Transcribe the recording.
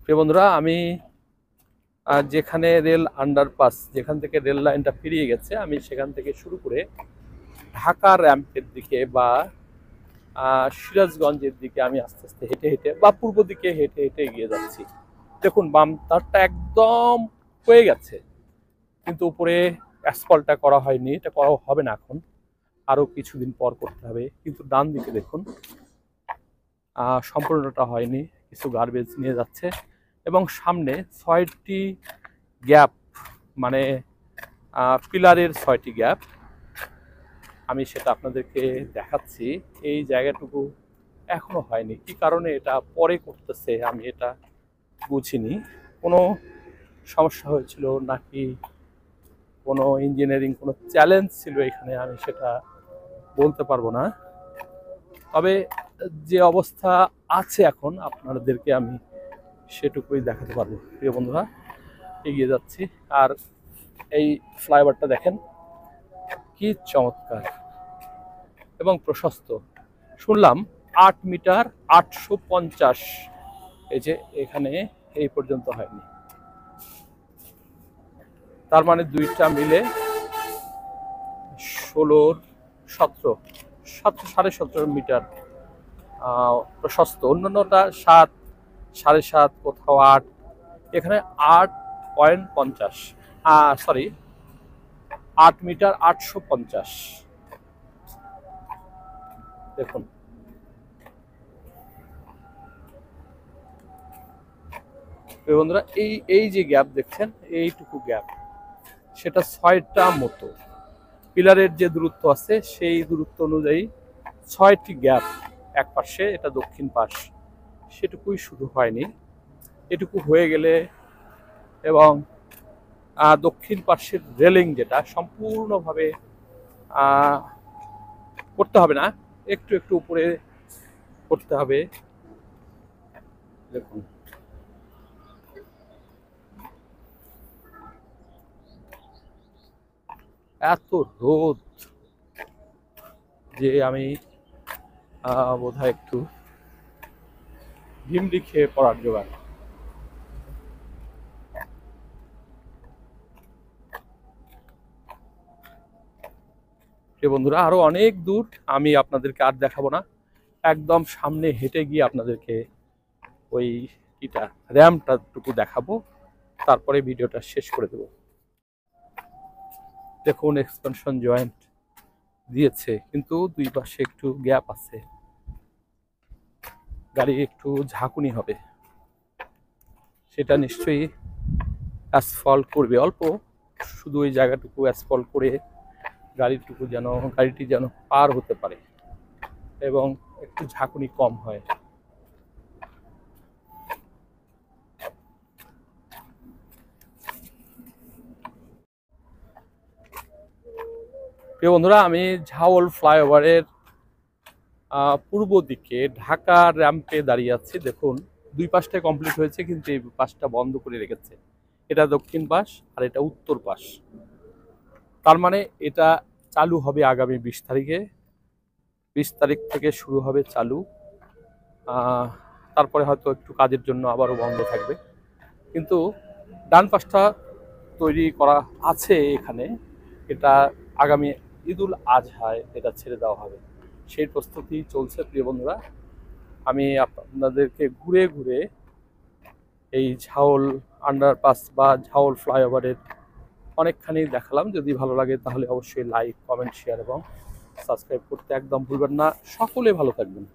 প্রিয় বন্ধুরা, আমি যেখানে রেল আন্ডারপাস, যেখান থেকে রেল লাইনটা পেরিয়ে গেছে, আমি সেখান থেকে শুরু করে ঢাকা র্যাম্পের দিকে বা সিরাজগঞ্জের দিকে আমি আস্তে আস্তে হেঁটে হেঁটে বা পূর্ব দিকে হেঁটে হেঁটে এগিয়ে যাচ্ছি। দেখুন, বাম তারটা একদম হয়ে গেছে, কিন্তু উপরে অ্যাসফল্টটা করা হয়নি। এটা করা হবে না, এখন আরো কিছুদিন পর করতে হবে। কিন্তু ডান দিকে দেখুন, সম্পূর্ণটা হয়নি, কিছু গার্বেজ নিয়ে যাচ্ছে এবং সামনে 6টি গ্যাপ, মানে পিলারের 6টি গ্যাপ, আমি সেটা আপনাদেরকে দেখাচ্ছি। এই জায়গাটুকু এখনো হয়নি, কি কারণে এটা পরে করতেছে আমি এটা বুঝিনি। কোনো সমস্যা হয়েছিল নাকি কোনো ইঞ্জিনিয়ারিং কোনো চ্যালেঞ্জ ছিল এখানে, আমি সেটা বলতে পারবো না। তবে যে অবস্থা আছে এখন, আপনাদেরকে আমি সেটুকুই দেখাতে পারবো। প্রিয় বন্ধুরা, এগিয়ে যাচ্ছি। আর এই ফ্লাইওভারটা দেখেন কি চমৎকার এবং প্রশস্ত। শুনলাম 8 মিটার 850, এই যে এখানে এই পর্যন্ত হয়নি, তার মানে দুইটা মিলে 16, 17, 17.5 মিটার প্রশস্ত। অন্যান্যটা 7, 7.5, কোথাও 8, এখানে 8.50, সরি 8 মিটার 850। দেখুন, বন্ধুরা, এই যে গ্যাপ দেখছেন, এইটুকু গ্যাপ, সেটা 6টা মতো পিলারের যে দূরত্ব আছে, সেই দূরত্ব অনুযায়ী 6টি গ্যাপ এক পাশে, এটা দক্ষিণ পাশ, সেটুকুই শুধু হয়নি। এটুকু হয়ে গেলে এবং দক্ষিণ পাশের রেলিং যেটা সম্পূর্ণভাবে করতে হবে না, একটু একটু উপরে করতে হবে। দেখুন, এত রোদ যে আমি বোধহয় একটু ভিমডি খেয়ে পড়ার জোগাড়। বন্ধুরা, আরো অনেক দূর, আমি আপনাদেরকে আর দেখাবো না। একদম সামনে হেঁটে গিয়ে আপনাদেরকে ওই র্যাম্পটাটুকু দেখাবো, তারপরে ভিডিওটা শেষ করে দেব। দেখুন, এক্সপেনশন জয়েন্ট দিয়েছে, কিন্তু দুই পাশে একটু গ্যাপ আছে, গাড়ি একটু ঝাঁকুনি হবে। সেটা নিশ্চয়ই অ্যাসফল্ট করবে, অল্প শুধু ওই জায়গাটুকু অ্যাসফল্ট করে গাড়িটি যেন পার হতে পারে এবং একটু ঝাঁকুনি কম হয়। প্রিয় বন্ধুরা, আমি ঝাওল ফ্লাইওভারের পূর্ব দিকে ঢাকা র্যাম্পে দাঁড়িয়ে আছি। দেখুন, দুই পাশটা কমপ্লিট হয়েছে, কিন্তু এই পাশটা বন্ধ করে রেখেছে। এটা দক্ষিণ পাশ আর এটা উত্তর পাশ। তার মানে এটা চালু হবে আগামী 20 তারিখে। 20 তারিখ থেকে শুরু হবে চালু। তারপরে হয়তো একটু কাজের জন্য আবারও বন্ধ থাকবে, কিন্তু ডান পাশটা তৈরি করা আছে এখানে। এটা আগামী ঈদুল আজহায় এটা ছেড়ে দেওয়া হবে, সেই প্রস্তুতি চলছে। প্রিয় বন্ধুরা, আমি আপনাদেরকে ঘুরে ঘুরে এই ঝাওল আন্ডারপাস বা ঝাওল ফ্লাইওভারের অনেকখানি দেখালাম। যদি ভালো লাগে তাহলে অবশ্যই লাইক, কমেন্ট, শেয়ার এবং সাবস্ক্রাইব করতে একদম ভুলবেন না। সকলে ভালো থাকবেন।